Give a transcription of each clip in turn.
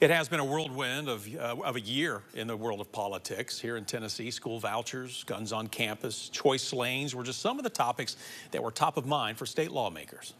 It has been a whirlwind of a year in the world of politics here in Tennessee. School vouchers, guns on campus, choice lanes were just some of the topics that were top of mind for state lawmakers.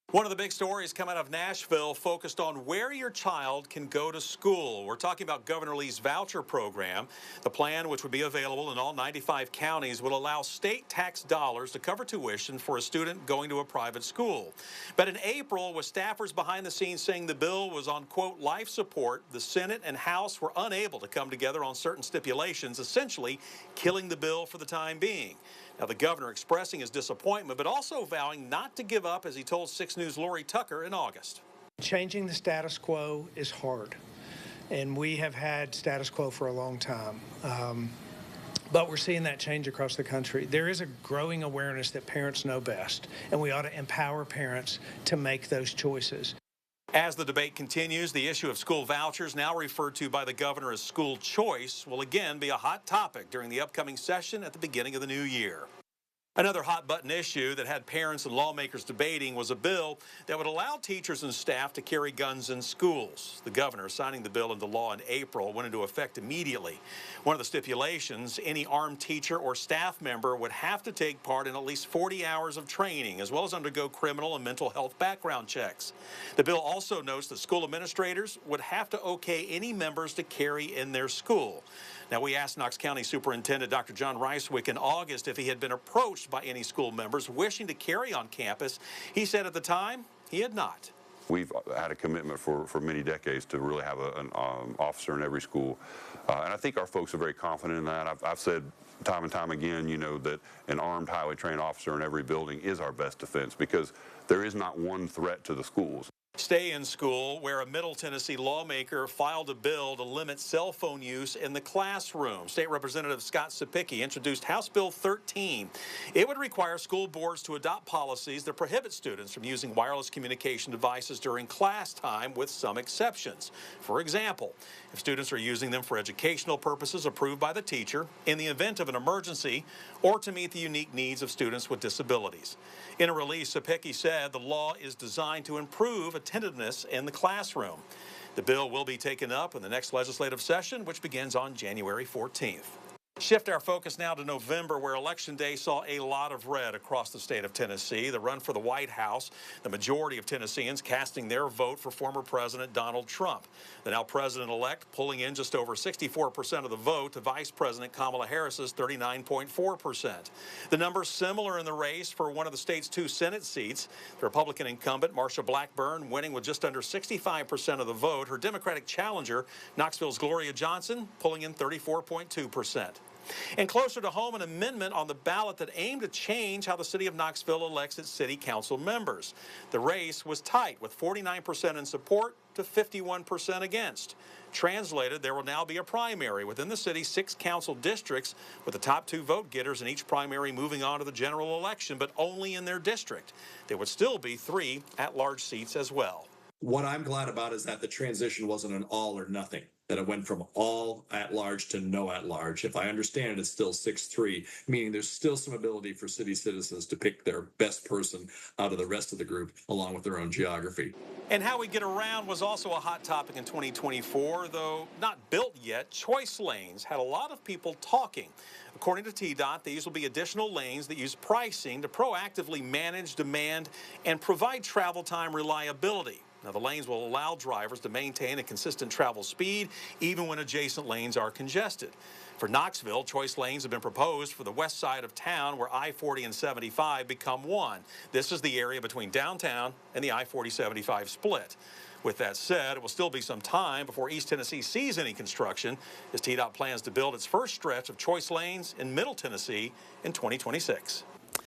One of the big stories coming out of Nashville focused on where your child can go to school. We're talking about Governor Lee's voucher program. The plan, which would be available in all 95 counties, will allow state tax dollars to cover tuition for a student going to a private school. But in April, with staffers behind the scenes saying the bill was on, quote, life support, the Senate and House were unable to come together on certain stipulations, essentially killing the bill for the time being. Now, the governor expressing his disappointment, but also vowing not to give up, as he told 6 News' Lori Tucker in August. Changing the status quo is hard, and we have had status quo for a long time. But we're seeing that change across the country. There is a growing awareness that parents know best, and we ought to empower parents to make those choices. As the debate continues, the issue of school vouchers, now referred to by the governor as school choice, will again be a hot topic during the upcoming session at the beginning of the new year. Another hot-button issue that had parents and lawmakers debating was a bill that would allow teachers and staff to carry guns in schools. The governor, signing the bill into law in April, went into effect immediately. One of the stipulations, any armed teacher or staff member would have to take part in at least 40 hours of training, as well as undergo criminal and mental health background checks. The bill also notes that school administrators would have to okay any members to carry in their school. Now, we asked Knox County Superintendent Dr. John Ricewick in August if he had been approached by any school members wishing to carry on campus. He said at the time he had not. We've had a commitment for many decades to really have an officer in every school. And I think our folks are very confident in that. I've said time and time again, you know, that an armed, highly trained officer in every building is our best defense, because there is not one threat to the schools. Stay in school, where a Middle Tennessee lawmaker filed a bill to limit cell phone use in the classroom. State Representative Scott Sapicki introduced House Bill 13. It would require school boards to adopt policies that prohibit students from using wireless communication devices during class time, with some exceptions. For example, if students are using them for educational purposes approved by the teacher, in the event of an emergency, or to meet the unique needs of students with disabilities. In a release, Sapicki said the law is designed to improve attentiveness in the classroom. The bill will be taken up in the next legislative session, which begins on January 14th. Shift our focus now to November, where Election Day saw a lot of red across the state of Tennessee. The run for the White House, the majority of Tennesseans casting their vote for former President Donald Trump. The now president-elect pulling in just over 64% of the vote to Vice President Kamala Harris's 39.4%. The numbers similar in the race for one of the state's 2 Senate seats. The Republican incumbent, Marsha Blackburn, winning with just under 65% of the vote. Her Democratic challenger, Knoxville's Gloria Johnson, pulling in 34.2%. And closer to home, an amendment on the ballot that aimed to change how the city of Knoxville elects its city council members. The race was tight, with 49% in support to 51% against. Translated, there will now be a primary within the city's 6 council districts, with the top 2 vote getters in each primary moving on to the general election, but only in their district. There would still be 3 at-large seats as well. What I'm glad about is that the transition wasn't an all or nothing, that it went from all at large to no at large. If I understand it, it's still 6-3, meaning there's still some ability for city citizens to pick their best person out of the rest of the group, along with their own geography. And how we get around was also a hot topic in 2024, though not built yet. Choice lanes had a lot of people talking. According to TDOT, these will be additional lanes that use pricing to proactively manage demand and provide travel time reliability. Now, the lanes will allow drivers to maintain a consistent travel speed even when adjacent lanes are congested. For Knoxville, choice lanes have been proposed for the west side of town, where I-40 and 75 become one. This is the area between downtown and the I-40-75 split. With that said, it will still be some time before East Tennessee sees any construction, as TDOT plans to build its first stretch of choice lanes in Middle Tennessee in 2026.